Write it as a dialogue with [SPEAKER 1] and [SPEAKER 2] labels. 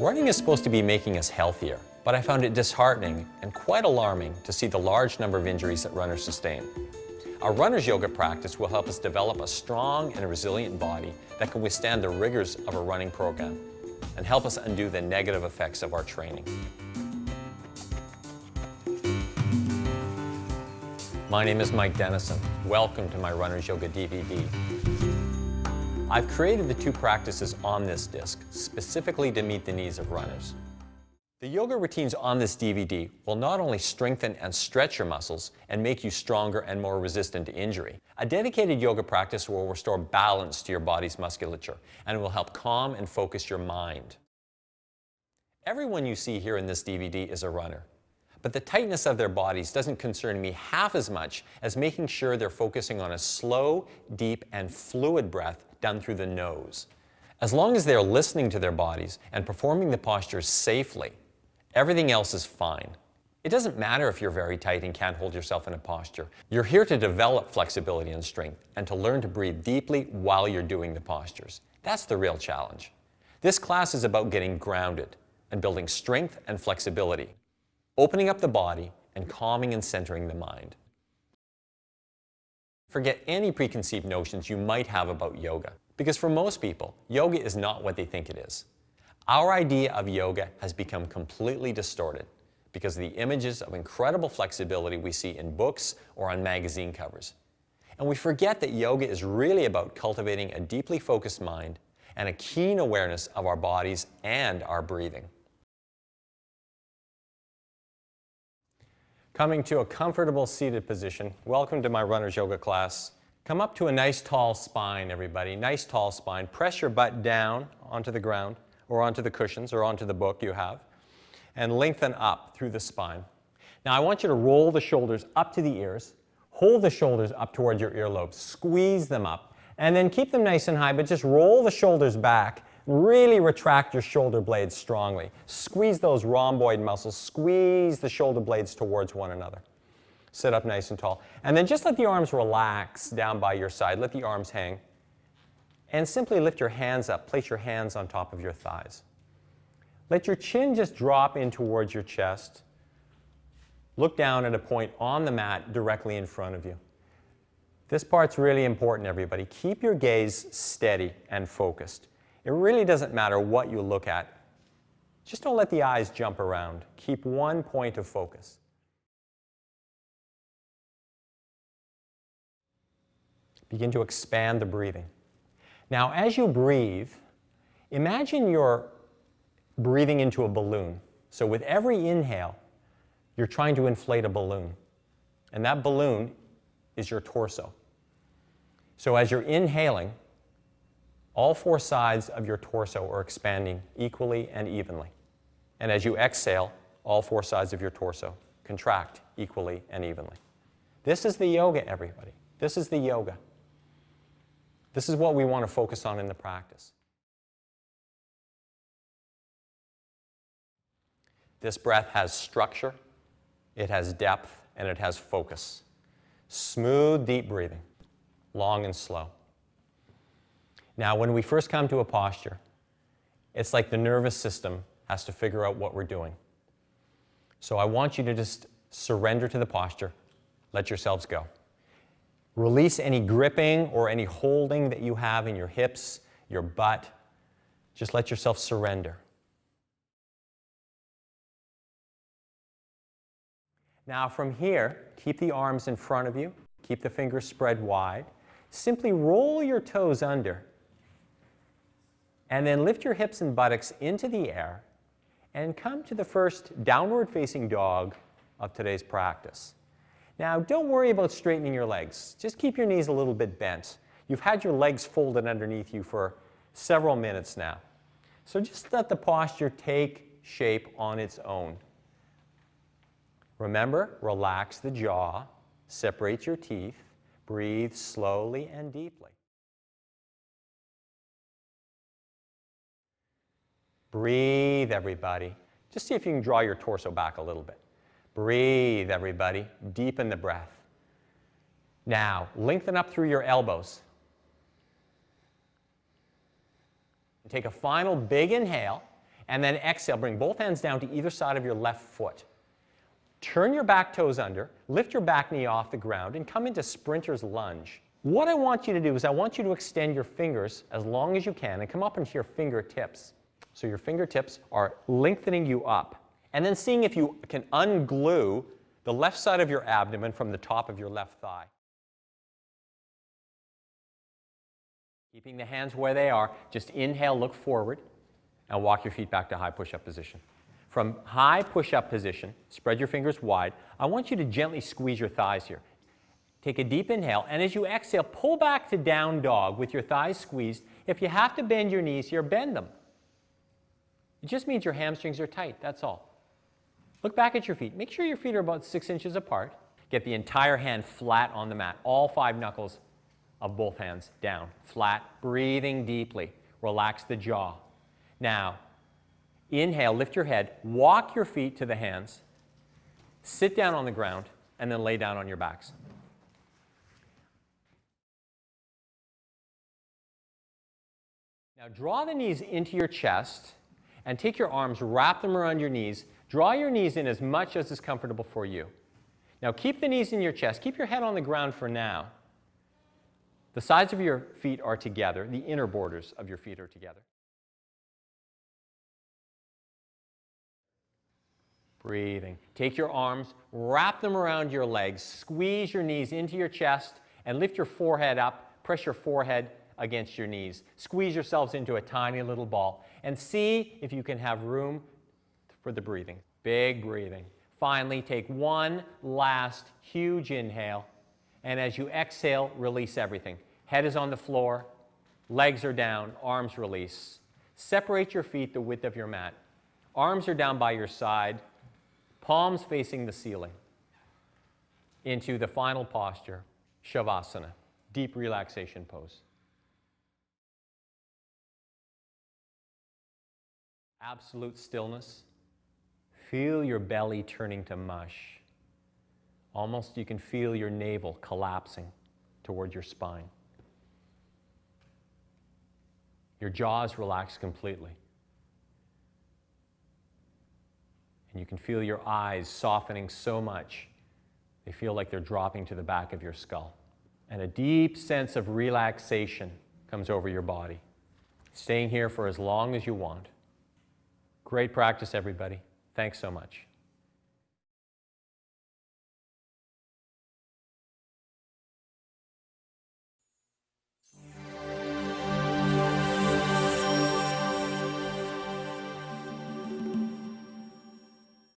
[SPEAKER 1] Running is supposed to be making us healthier, but I found it disheartening and quite alarming to see the large number of injuries that runners sustain. Our runner's yoga practice will help us develop a strong and resilient body that can withstand the rigors of a running program and help us undo the negative effects of our training. My name is Mike Dennison. Welcome to my Runner's Yoga DVD. I've created the two practices on this disc specifically to meet the needs of runners. The yoga routines on this DVD will not only strengthen and stretch your muscles and make you stronger and more resistant to injury. A dedicated yoga practice will restore balance to your body's musculature and will help calm and focus your mind. Everyone you see here in this DVD is a runner, but the tightness of their bodies doesn't concern me half as much as making sure they're focusing on a slow, deep, and fluid breath done through the nose. As long as they're listening to their bodies and performing the postures safely, everything else is fine. It doesn't matter if you're very tight and can't hold yourself in a posture. You're here to develop flexibility and strength and to learn to breathe deeply while you're doing the postures. That's the real challenge. This class is about getting grounded and building strength and flexibility, opening up the body and calming and centering the mind. Forget any preconceived notions you might have about yoga, because for most people, yoga is not what they think it is. Our idea of yoga has become completely distorted because of the images of incredible flexibility we see in books or on magazine covers. And we forget that yoga is really about cultivating a deeply focused mind and a keen awareness of our bodies and our breathing. Coming to a comfortable seated position, welcome to my runner's yoga class. Come up to a nice tall spine, everybody, nice tall spine. Press your butt down onto the ground or onto the cushions or onto the book you have and lengthen up through the spine. Now I want you to roll the shoulders up to the ears, hold the shoulders up towards your earlobes, squeeze them up, and then keep them nice and high, but just roll the shoulders back. Really retract your shoulder blades strongly. Squeeze those rhomboid muscles. Squeeze the shoulder blades towards one another. Sit up nice and tall. And then just let the arms relax down by your side. Let the arms hang. And simply lift your hands up. Place your hands on top of your thighs. Let your chin just drop in towards your chest. Look down at a point on the mat directly in front of you. This part's really important, everybody. Keep your gaze steady and focused. It really doesn't matter what you look at. Just don't let the eyes jump around. Keep one point of focus. Begin to expand the breathing. Now, as you breathe, imagine you're breathing into a balloon. So with every inhale, you're trying to inflate a balloon. And that balloon is your torso. So as you're inhaling, all four sides of your torso are expanding equally and evenly. And as you exhale, all four sides of your torso contract equally and evenly. This is the yoga, everybody. This is the yoga. This is what we want to focus on in the practice. This breath has structure, it has depth, and it has focus. Smooth, deep breathing, long and slow. Now, when we first come to a posture, it's like the nervous system has to figure out what we're doing. So I want you to just surrender to the posture. Let yourselves go. Release any gripping or any holding that you have in your hips, your butt. Just let yourself surrender. Now from here, keep the arms in front of you. Keep the fingers spread wide. Simply roll your toes under. And then lift your hips and buttocks into the air and come to the first downward facing dog of today's practice. Now, don't worry about straightening your legs. Just keep your knees a little bit bent. You've had your legs folded underneath you for several minutes now. So just let the posture take shape on its own. Remember, relax the jaw, separate your teeth, breathe slowly and deeply. Breathe, everybody. Just see if you can draw your torso back a little bit. Breathe, everybody. Deepen the breath. Now, lengthen up through your elbows. Take a final big inhale, And then exhale, bring both hands down to either side of your left foot. Turn your back toes under, lift your back knee off the ground, and come into sprinter's lunge. What I want you to do is I want you to extend your fingers as long as you can and come up into your fingertips. So your fingertips are lengthening you up. And then seeing if you can unglue the left side of your abdomen from the top of your left thigh. Keeping the hands where they are, just inhale, look forward, and walk your feet back to high push-up position. From high push-up position, spread your fingers wide. I want you to gently squeeze your thighs here. Take a deep inhale, and as you exhale, pull back to down dog with your thighs squeezed. If you have to bend your knees here, bend them. It just means your hamstrings are tight, that's all. Look back at your feet. Make sure your feet are about 6 inches apart. Get the entire hand flat on the mat, all 5 knuckles of both hands down, flat, breathing deeply. Relax the jaw. Now, inhale, lift your head, walk your feet to the hands, sit down on the ground, and then lay down on your backs. Now draw the knees into your chest and take your arms, wrap them around your knees. Draw your knees in as much as is comfortable for you. Now keep the knees in your chest. Keep your head on the ground for now. The sides of your feet are together. The inner borders of your feet are together. Breathing. Take your arms, wrap them around your legs, squeeze your knees into your chest, and lift your forehead up. Press your forehead against your knees. Squeeze yourselves into a tiny little ball, and see if you can have room for the breathing. Big breathing. Finally, take one last huge inhale, and as you exhale, release everything. Head is on the floor, legs are down, arms release. Separate your feet the width of your mat. Arms are down by your side, palms facing the ceiling. Into the final posture, Shavasana, deep relaxation pose. Absolute stillness. Feel your belly turning to mush. Almost you can feel your navel collapsing toward your spine. Your jaw is relaxed completely. And you can feel your eyes softening so much, they feel like they're dropping to the back of your skull. And a deep sense of relaxation comes over your body. Staying here for as long as you want. Great practice, everybody. Thanks so much.